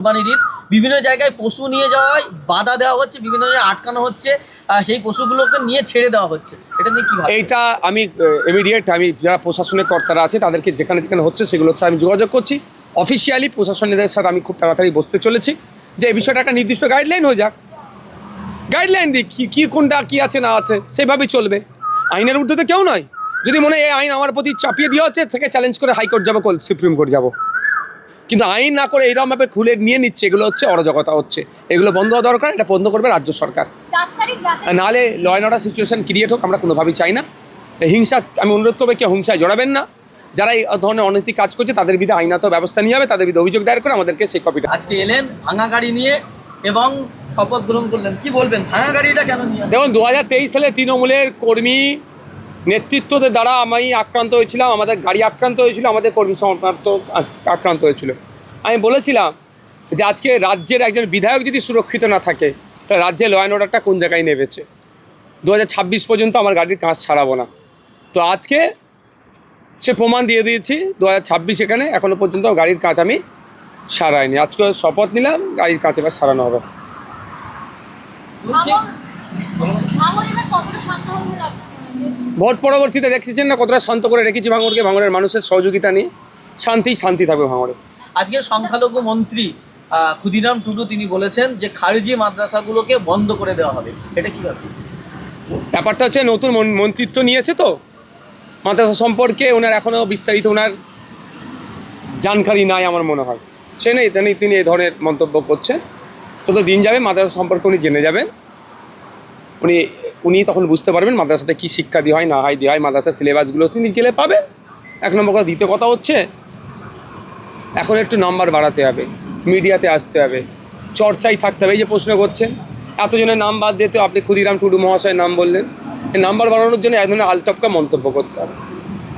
কুরবানির ঈদ বিভিন্ন জায়গায় পশু নিয়ে যাওয়ায় বাধা দেওয়া হচ্ছে, বিভিন্ন জায়গায় আটকানো হচ্ছে, সেই পশুগুলোকে নিয়ে ছেড়ে দেওয়া হচ্ছে, এটা নিয়ে কি ভাবছেন? এইটা আমি ইমিডিয়েট আমি যারা প্রশাসনের কর্তারা আছে তাদেরকে যেখানে যেখানে হচ্ছে সেগুলোর সাথে আমি যোগাযোগ করছি। অফিসিয়ালি প্রশাসনের সাথে আমি খুব তাড়াতাড়ি বসতে চলেছি যে এই বিষয়টা একটা নির্দিষ্ট গাইডলাইন হয়ে যাক, গাইডলাইন দিই কী কোনটা কী আছে না আছে সেভাবেই চলবে। আইনের ঊর্ধ্বে তো কেউ নয়। যদি মনে হয় এই আইন আমার প্রতি চাপিয়ে দেওয়া হচ্ছে থেকে চ্যালেঞ্জ করে হাইকোর্ট যাবো, সুপ্রিম কোর্ট যাবো, কিন্তু আইন না করে এইরকমভাবে খুলে নিয়ে নিচ্ছে, এগুলো হচ্ছে অরাজকতা হচ্ছে। এগুলো বন্ধ হওয়া দরকার, এটা বন্ধ করবে রাজ্য সরকার। নাহলে law and order situation create হোক, আমরা কোনোভাবেই চাই না। হিংসা আমি অনুরোধ করবো কেউ হিংসায় জড়াবেন না। যারা এই ধরনের অনৈতিক কাজ করছে তাদের বিরুদ্ধে আইনত ব্যবস্থা নিয়ে হবে, তাদের বিরুদ্ধে অভিযোগ দায়ের করে আমাদেরকে সেই কপিটা। আজকে এলেন ভাঙা গাড়ি নিয়ে এবং শপথ গ্রহণ করলেন, কি বলবেন ভাঙা গাড়িটা কেন নিয়ে? দেখুন 2023 সালে তৃণমূলের কর্মী নেতৃত্বদের দ্বারা আমি আক্রান্ত হয়েছিলাম, আমাদের গাড়ি আক্রান্ত হয়েছিল, আমাদের কর্মী সমর্থক আক্রান্ত হয়েছিল। আমি বলেছিলাম যে আজকে রাজ্যের একজন বিধায়ক যদি সুরক্ষিত না থাকে তাহলে রাজ্যে ল অ্যান্ড অর্ডারটা কোন জায়গায় নেমেছে। 2026 পর্যন্ত আমার গাড়ির কাজ ছাড়াবো না। তো আজকে সে প্রমাণ দিয়ে দিয়েছি 2026 এখানে এখনও পর্যন্ত গাড়ির কাজ আমি সারাইনি। আজকে শপথ নিলাম, গাড়ির কাজ এবার সারানো হবে। ভোট পরবর্তীতে দেখছেন না কতটা শান্ত করে রেখেছি ভাঙড়কে, ভাঙড়ের মানুষের সহযোগিতা নিয়ে শান্তি থাকবে ভাঙড়ে। আজকে সংখ্যালঘু মন্ত্রী ক্ষুদিরাম টুডু তিনি বলেছেন যে খারিজি মাদ্রাসাগুলোকে বন্ধ করে দেওয়া হবে, এটা কি ভাবছেন? ব্যাপারটা হচ্ছে নতুন মন্ত্রিত্ব নিয়েছে তো মাদ্রাসা সম্পর্কে ওনার এখনও বিস্তারিত ওনার জানকারি নাই আমার মনে হয়। সে নেই তিনি এই ধরনের মন্তব্য করছেন। তত দিন যাবে মাদ্রাসা সম্পর্কে উনি জেনে যাবেন, উনি তখন বুঝতে পারবেন মাদ্রাসাতে কী শিক্ষা দেওয়া হয় না হয় দেওয়া হয়, মাদ্রাসার সিলেবাসগুলো তিনি গেলে পাবে। এক নম্বর কথা। দ্বিতীয় কথা হচ্ছে এখন একটু নাম্বার বাড়াতে হবে, মিডিয়াতে আসতে হবে, চর্চায় থাকতে হবে। এই যে প্রশ্ন করছেন এতজনের নাম বাদ দিতে আপনি ক্ষুদিরাম টুডু মহাশয়ের নাম বললেন, এই নাম্বার বাড়ানোর জন্য এক ধরনের আলটপকা মন্তব্য করতে হবে।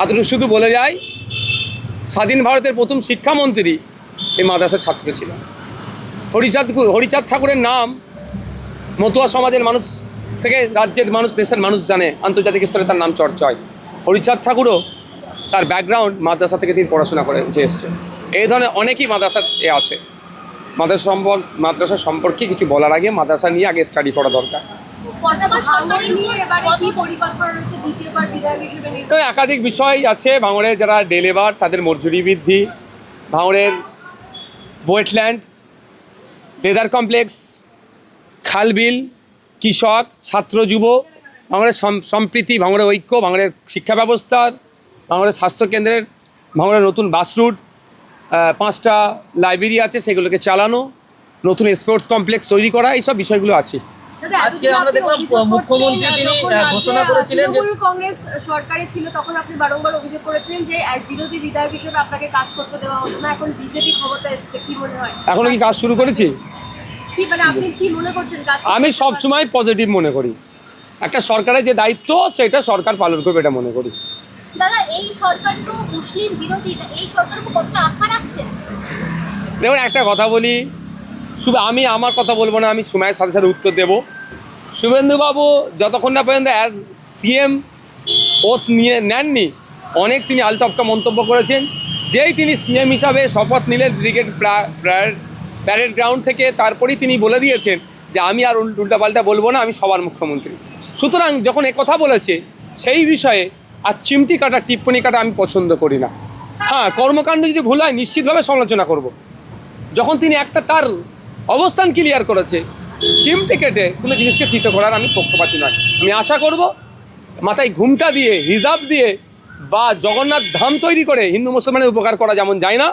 এতটুকু শুধু বলে যায় স্বাধীন ভারতের প্রথম শিক্ষামন্ত্রী এই মাদ্রাসার ছাত্র ছিলেন হরিচাঁদ ঠাকুরের নাম মতুয়া সমাজের মানুষ থেকে রাজ্যের মানুষ, দেশের মানুষ জানে, আন্তর্জাতিক স্তরে তার নাম চর্চা হয়। হরিচাঁদ ঠাকুরও তার ব্যাকগ্রাউন্ড মাদ্রাসা থেকে তিনি পড়াশোনা করে উঠে এসছে। এই ধরনের অনেকেই মাদ্রাসা আছে। মাদ্রাসা সম্পর্কে কিছু বলার আগে মাদ্রাসা নিয়ে আগে স্টাডি করা দরকার। একাধিক বিষয় আছে। ভাঙড়ের যারা ডে লেবার তাদের মজুরি বৃদ্ধি, ভাঙড়ের ওয়েটল্যান্ড, লেদার কমপ্লেক্স, খালবিল, কৃষক, ছাত্র যুব, ভাঙড়ের সম্প্রীতি, ভাঙড়ের ঐক্য, ভাঙড়ের শিক্ষা ব্যবস্থার, ভাঙড়ের স্বাস্থ্যকেন্দ্রের, ভাঙড়ের নতুন বাস রুট, 5টা লাইব্রেরি আছে সেগুলোকে চালানো, নতুন স্পোর্টস কমপ্লেক্স তৈরি করা, এইসব বিষয়গুলো আছে। আজকে আমরা দেখলাম মুখ্যমন্ত্রী তিনি ঘোষণা করেছিলেন যে কংগ্রেস সরকারে ছিল তখন আপনি বারংবার অভিযোগ করেছেন যে এক বিরোধী বিধায়ক হিসেবে আপনাকে কাজ করতে দেওয়া হতো না, এখন বিজেপি ক্ষমতা এসেছে, কি মনে হয় এখনো কি কাজ শুরু করেছি? কি মানে আপনি কি মনে করছেন কাজ? আমি সব সময় পজিটিভ মনে করি। একটা সরকারের যে দায়িত্ব সেটা সরকার পালন করবে এটা মনে করি। দাদা এই সরকার তো মুসলিম বিরোধী, এই সরকারের উপর কতটা আস্থা রাখছেন? দেখুন একটা কথা বলি, আমি আমার কথা বলবো না, আমি সময়ের সাথে সাথে উত্তর দেব। শুভেন্দুবাবু যতক্ষণ না পর্যন্ত অ্যাজ সিএম ওথ নিয়ে নেননি, অনেক তিনি আলটপকা মন্তব্য করেছেন। যেই তিনি সিএম হিসাবে শপথ নিলেন ব্রিগেড প্যারেড গ্রাউন্ড থেকে, তারপরেই তিনি বলে দিয়েছেন যে আমি আর উল্টাপাল্টা বলবো না, আমি সবার মুখ্যমন্ত্রী। সুতরাং যখন কথা বলেছে সেই বিষয়ে আর চিমটি কাটা টিপ্পনি কাটা আমি পছন্দ করি না। হ্যাঁ, কর্মকাণ্ড যদি ভুল হয় নিশ্চিতভাবে সমালোচনা করব। যখন তিনি একটা তার অবস্থান ক্লিয়ার করেছে, চিমটি কেটে কোনো জিনিসকে থিত করার আমি পক্ষপাতী নয়। আমি আশা করব মাথায় ঘুমটা দিয়ে, হিজাব দিয়ে বা জগন্নাথ ধাম তৈরি করে হিন্দু মুসলমানের উপকার করা যেমন যায় না,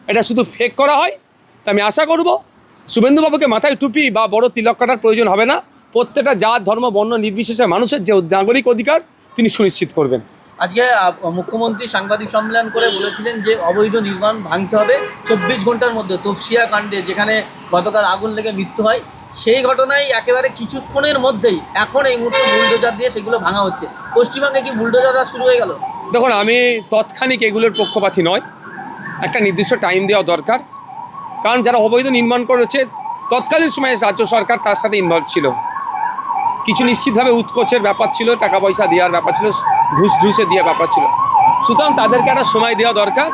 এটা শুধু ফেক করা হয়। তা আমি আশা করব শুভেন্দুবাবুকে মাথায় টুপি বা বড় তিলক কাটার প্রয়োজন হবে না। প্রত্যেকটা জাত ধর্ম বর্ণ নির্বিশেষে মানুষের যে নাগরিক অধিকার তিনি সুনিশ্চিত করবেন। আজকে মুখ্যমন্ত্রী সাংবাদিক সম্মেলন করে বলেছিলেন যে অবৈধ নির্মাণ ভাঙতে হবে 24 ঘন্টার মধ্যে। তফসিয়া কাণ্ডে যেখানে গতকাল আগুন লেগে মৃত্যু হয়, সেই ঘটনায় একেবারে কিছুক্ষণের মধ্যেই এখন এই মুহূর্তে বুলডোজার দিয়ে সেগুলো ভাঙা হচ্ছে। পশ্চিমবঙ্গে কি বুলডোজার শুরু হয়ে গেল? দেখুন আমি তৎক্ষণিক এগুলোর পক্ষপাতী নয়, একটা নির্দিষ্ট টাইম দেওয়া দরকার। কারণ যারা অবৈধ নির্মাণ করেছে তৎকালীন সময়ে রাজ্য সরকার তার সাথে ইনভলভ ছিল, কিছু নিশ্চিতভাবে উৎকোচের ব্যাপার ছিল, টাকা পয়সা দেওয়ার ব্যাপার ছিল, ঘুষে দেওয়ার ব্যাপার ছিল। সুতরাং তাদেরকে একটা সময় দেওয়া দরকার।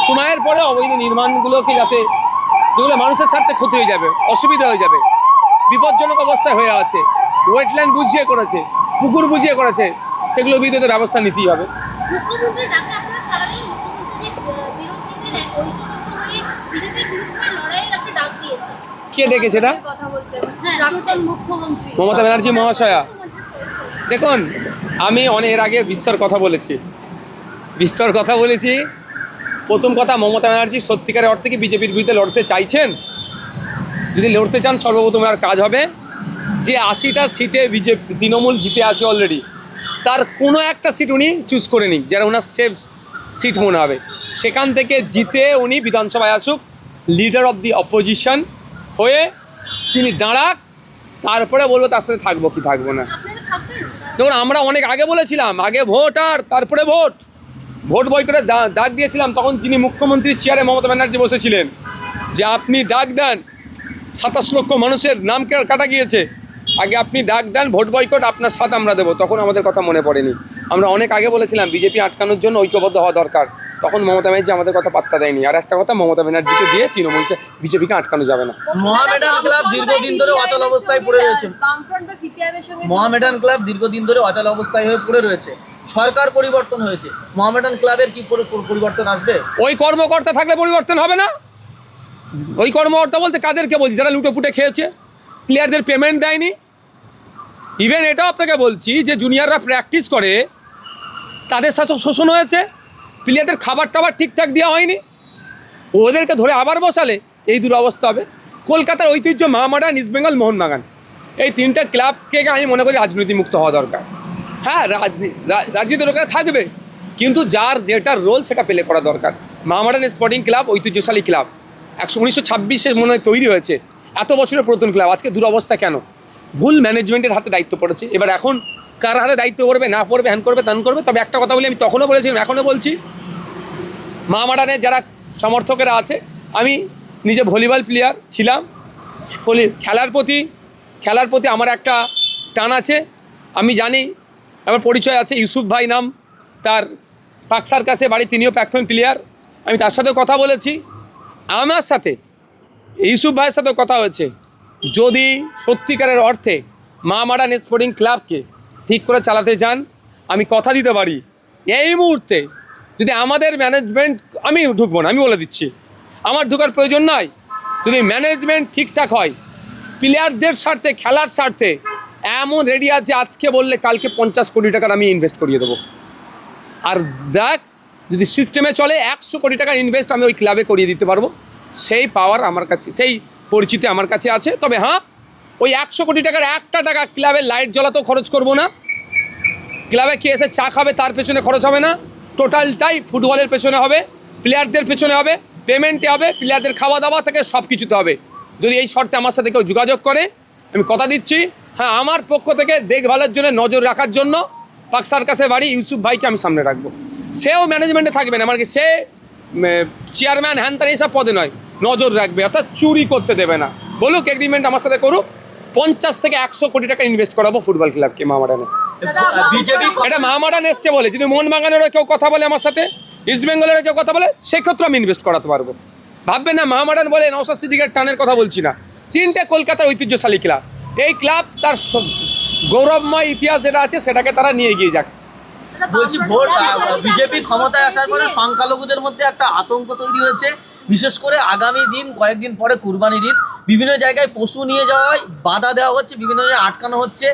সময়ের পরে অবৈধ নির্মাণগুলোকে যাতে যেগুলো মানুষের স্বার্থে ক্ষতি হয়ে যাবে, অসুবিধা হয়ে যাবে, বিপজ্জনক অবস্থায় হয়ে আছে, ওয়েটল্যান্ড বুঝিয়ে করেছে, পুকুর বুঝিয়ে করেছে, সেগুলো বিরুদ্ধে ব্যবস্থা নিতেই হবে। মুখ্যমন্ত্রীর ডাকে আপনারা সারা দিন মুখ্যমন্ত্রী যে বিরোধীদের ঐক্যবদ্ধ হয়ে বিজেপির বিরুদ্ধে লড়াইয়ের একটা ডাক দিয়েছে। কে ডেকেছে এটা? কথা বলতে হ্যাঁ, প্রাক্তন মুখ্যমন্ত্রী মমতা ব্যানার্জি মহাশয়া। মুখ্যমন্ত্রী দেখুন, আমি এর আগে বিস্তর কথা বলেছি। প্রথম কথা, মমতা ব্যানার্জি সত্যিকারের অর্থে কি বিজেপির বিরুদ্ধে লড়তে চাইছেন? যদি লড়তে চান, সর্বপ্রথম আর কাজ হবে যে 80টা সিটে বিজেপি তৃণমূল জিতে আসে অলরেডি, তার কোনো একটা সিট উনি চুজ করে নিক যারা ওনার সেফ সিট মনে হবে, সেখান থেকে জিতে উনি বিধানসভায় আসুক, লিডার অফ দি অপোজিশন হয়ে তিনি দাঁড়াক, তারপরে বলবো তার সাথে থাকবো কি থাকবো না। আপনারা থাকবেন? দেখুন, আমরা অনেক আগে বলেছিলাম, আগে ভোট আর তারপরে ভোট বয়কটের ডাক দিয়েছিলাম। তখন তিনি মুখ্যমন্ত্রীর চেয়ারে মমতা ব্যানার্জি বসেছিলেন যে আপনি ডাক দেন, 27 লক্ষ মানুষের নাম কাটা গিয়েছে, আগে আপনি ডাক দেন, ভোট বয়কট আপনার সাথে আমরা দেবো। তখন আমাদের কথা মনে পড়েনি। আমরা অনেক আগে বলেছিলাম বিজেপি আটকানোর জন্য ঐক্যবদ্ধ হওয়া দরকার, তখন মমতা ব্যানার্জি আমাদের কথা পাত্তা দেয়নি। আর একটা কথা, মমতা ব্যানার্জিকে দিয়ে তৃণমূলকে বিজেপিকে আটকানো যাবে না। মোহামেডান ক্লাব দীর্ঘদিন ধরে অচল অবস্থায় পড়ে রয়েছে। বামফ্রন্ট বা সিপিআইএম এর সঙ্গে মোহামেডান ক্লাব দীর্ঘদিন ধরে অচল অবস্থায় হয়ে পড়ে রয়েছে। সরকার পরিবর্তন হয়েছে, মোহামেডান ক্লাবের কি পরিবর্তন আসবে? ওই কর্মকর্তা থাকলে পরিবর্তন হবে না। ওই কর্মকর্তা বলতে কাদেরকে বলছি? যারা লুটেপুটে খেয়েছে, প্লেয়ারদের পেমেন্ট দেয়নি। ইভেন এটাও আপনাকে বলছি যে জুনিয়ররা প্র্যাকটিস করে, তাদের শাসক শোষণ হয়েছে, প্লেয়ারদের খাবার টাবার ঠিকঠাক দেওয়া হয়নি, ওদেরকে ধরে আবার বসালে এই দুরবস্থা হবে। কলকাতার ঐতিহ্য মহামেডান, ইস্টবেঙ্গল, মোহনবাগান, এই 3টে ক্লাবকে আমি মনে করি রাজনীতিমুক্ত হওয়া দরকার। হ্যাঁ, রাজনীতি দরকার থাকবে, কিন্তু যার যেটার রোল সেটা পেলে করা দরকার। মহামেডান স্পোর্টিং ক্লাব ঐতিহ্যশালী ক্লাব, 1926 মনে হয় তৈরি হয়েছে, এত বছরের পুরাতন ক্লাব, আজকে দুরবস্থা কেন? ভুল ম্যানেজমেন্টের হাতে দায়িত্ব পড়েছে। এবার এখন কার হাতে দায়িত্ব পড়বে, না পড়বে, হ্যান করবে, ত্যান করবে। তবে একটা কথা বলি, আমি তখনও বলেছিলাম, এখনও বলছি, মহামেডানের যারা সমর্থকেরা আছে, আমি নিজে ভলিবল প্লেয়ার ছিলাম, খেলার প্রতি আমার একটা টান আছে। আমি জানি, আমার পরিচয় আছে, ইউসুফ ভাই নাম তার, পাকসার কাছে বাড়ি, তিনিও প্রাক্তন প্লেয়ার। আমি তার সাথেও কথা বলেছি, আমার সাথে ইউসুফ ভাইয়ের সাথেও কথা হয়েছে। যদি সত্যিকারের অর্থে মহামেডান স্পোর্টিং ক্লাবকে ঠিক করে চালাতে চান, আমি কথা দিতে পারি এই মুহূর্তে যদি আমাদের ম্যানেজমেন্ট, আমি ঢুকবো না, আমি বলে দিচ্ছি, আমার ঢোকার প্রয়োজন নয়। যদি ম্যানেজমেন্ট ঠিকঠাক হয়, প্লেয়ারদের স্বার্থে, খেলার স্বার্থে, এমন রেডি আছে আজকে বললে কালকে 50 কোটি টাকার আমি ইনভেস্ট করিয়ে দেবো। আর দেখ, যদি সিস্টেমে চলে 100 কোটি টাকার ইনভেস্ট আমি ওই ক্লাবে করিয়ে দিতে পারবো। সেই পাওয়ার আমার কাছে, সেই পরিচিতি আমার কাছে আছে। তবে হ্যাঁ, ওই 100 কোটি টাকার একটা টাকা ক্লাবের লাইট জ্বলাতেও খরচ করবো না, ক্লাবে কে এসে চা খাবে তার পেছনে খরচ হবে না, টোটালটাই ফুটবলের পেছনে হবে, প্লেয়ারদের পেছনে হবে, পেমেন্টে হবে, প্লেয়ারদের খাওয়া দাওয়া থেকে সব কিছুতে হবে। যদি এই শর্তে আমার সাথে কেউ যোগাযোগ করে, আমি কথা দিচ্ছি, হ্যাঁ, আমার পক্ষ থেকে দেখভালের জন্য, নজর রাখার জন্য পাকসার কাছে বাড়ি ইউসুফ ভাইকে আমি সামনে রাখবো। সেও ম্যানেজমেন্টে থাকবে না, আমাকে সে চেয়ারম্যান হ্যান ত্যান এইসব পদে নয়, নজর রাখবে, অর্থাৎ চুরি করতে দেবে না। বলুক, এগ্রিমেন্ট আমার সাথে করুক, 50 থেকে 100 কোটি টাকা ইনভেস্ট করাবো ফুটবল ক্লাবকে মহামেডানে। বিজেপি এটা মহামেডান এসছে বলে, যদি মোহনবাগানেরও কেউ কথা বলে আমার সাথে, ইস্টবেঙ্গলেরও কেউ কথা বলে, সেক্ষেত্রে আমি ইনভেস্ট করাতে পারবো। ভাববেন না মহামেডান বলে নওশাদ সিদ্দিকের টানের কথা বলছি না। 3টে কলকাতার ঐতিহ্যশালী ক্লাব, এই ক্লাব তার গৌরবময় ইতিহাস যেটা আছে সেটাকে তারা নিয়ে এগিয়ে যাক। বলছি, ভোট বিজেপি ক্ষমতায় আসার পরে সংখ্যালঘুদের মধ্যে একটা আতঙ্ক তৈরি হয়েছে, বিশেষ করে আগামী দিন, কয়েকদিন পরে কুরবানির ঈদ, বিভিন্ন জায়গায় পশু নিয়ে যাওয়ায় বাধা দেওয়া হচ্ছে, বিভিন্ন জায়গায় আটকানো হচ্ছে,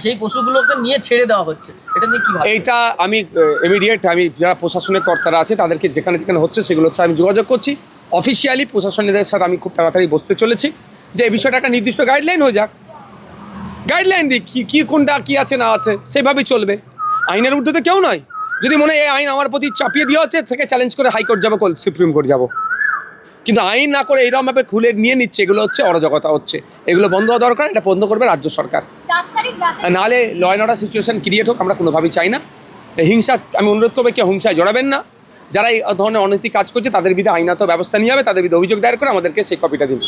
সেই পশুগুলোকে নিয়ে ছেড়ে দেওয়া হচ্ছে। এটা নিয়ে কী ভাবছেন? এইটা আমি ইমিডিয়েট, আমি যারা প্রশাসনের কর্তারা আছে তাদেরকে যেখানে যেখানে হচ্ছে সেগুলোর সাথে আমি যোগাযোগ করছি। অফিসিয়ালি প্রশাসনের সাথে আমি খুব তাড়াতাড়ি বসতে চলেছি যে এই বিষয়টা একটা নির্দিষ্ট গাইডলাইন হয়ে যাক, গাইডলাইন দিই কী কোনটা কী আছে না আছে, সেভাবেই চলবে। আইনের ঊর্ধ্বে তো কেউ নয়। যদি মনে হয় এই আইন আমার প্রতি চাপিয়ে দেওয়া হচ্ছে, থেকে চ্যালেঞ্জ করে হাইকোর্ট যাবো, সুপ্রিম কোর্ট যাবো, কিন্তু আইন না করে এইরকমভাবে খুলে নিয়ে নিচ্ছে, এগুলো হচ্ছে অরাজকতা হচ্ছে। এগুলো বন্ধ হওয়া দরকার, এটা বন্ধ করবে রাজ্য সরকার। 4 তারিখ রাতে নাহলে law and order situation create হোক, আমরা কোনোভাবেই চাই না। হিংসা, আমি অনুরোধ করবো কেউ হিংসায় জড়াবেন না। যারা এই ধরনের অনৈতিক কাজ করছে তাদের বিরুদ্ধে আইনত ব্যবস্থা নিয়ে হবে, তাদের বিরুদ্ধে অভিযোগ দায়ের করে আমাদেরকে সেই কপিটা দিন।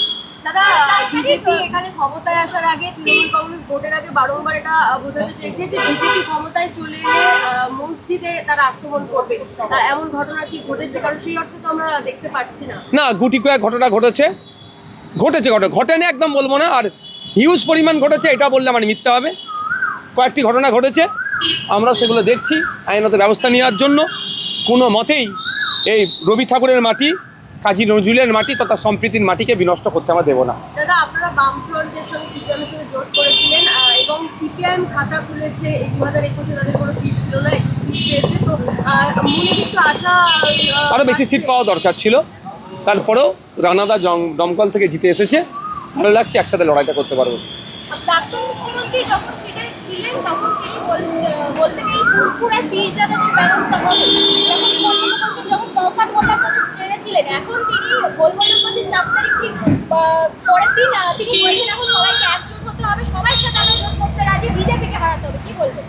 দাদা, বিজেপি এখানে ক্ষমতায় আসার আগে, তৃণমূল কংগ্রেস ভোটের আগে বারংবার এটা বোঝাতে চেয়েছে যে বিজেপি ক্ষমতায় চলে এলে মসজিদে তারা আক্রমণ করবে। এমন ঘটনা কি ঘটেছে? কারণ সেই অর্থে তো আমরা দেখতে পাচ্ছি না। না, গুটি কয়েক ঘটনা ঘটেছে, ঘটেছে ঘটেনি একদম বলবো না, আর হিউজ পরিমাণ ঘটেছে এটা বললে আমার মিথ্যা হবে। কয়েকটি ঘটনা ঘটেছে, আমরা সেগুলো দেখছি আইনত ব্যবস্থা নেওয়ার জন্য। কোনো মতেই এই রবি ঠাকুরের মাটি, কাজী নজরুলের মাটি তথা সম্প্রীতির মাটিকে বিনষ্ট করতে আমরা দেবো না। দাদা, আপনারা বামফ্রন্টের সঙ্গে সিপিএমের সঙ্গে জোট করেছিলেন এবং সিপিএম খাতা খুলেছে, এই 2021-এ তাদের কোনো সিট ছিল না, একটি সিট পেয়েছে। তো মনে কিন্তু আশা আরও বেশি সিট পাওয়া দরকার ছিল, তারপরেও রানাদা দমকল থেকে জিতে এসেছে, ভালো লাগছে, একসাথে লড়াইটা করতে পারবো। প্রাক্তন মুখ্যমন্ত্রী যখন সিটে ছিলেন তখন তিনি বলতে গেলে পুরপুরার পীরজাদাদের ব্যবস্থা হবে, যখন সরকার মোল্লার সাথে স্টেজে ছিলেন, এখন তিনি বলবো যে 4 তারিখ ঠিক পরের দিন তিনি বলছেন এখন সবাইকে একজোট হতে হবে, সবার সাথে আমরা জোট করতে রাজি, বিজেপিকে হারাতে হবে, কি বলবেন?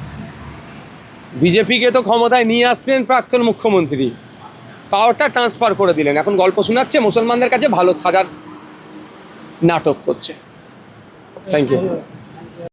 বিজেপিকে তো ক্ষমতায় নিয়ে আসলেন প্রাক্তন মুখ্যমন্ত্রী, পাওয়ারটা ট্রান্সফার করে দিলেন, এখন গল্প শোনাচ্ছে মুসলমানদের কাছে, ভালো সাজার নাটক করছে। Thank you.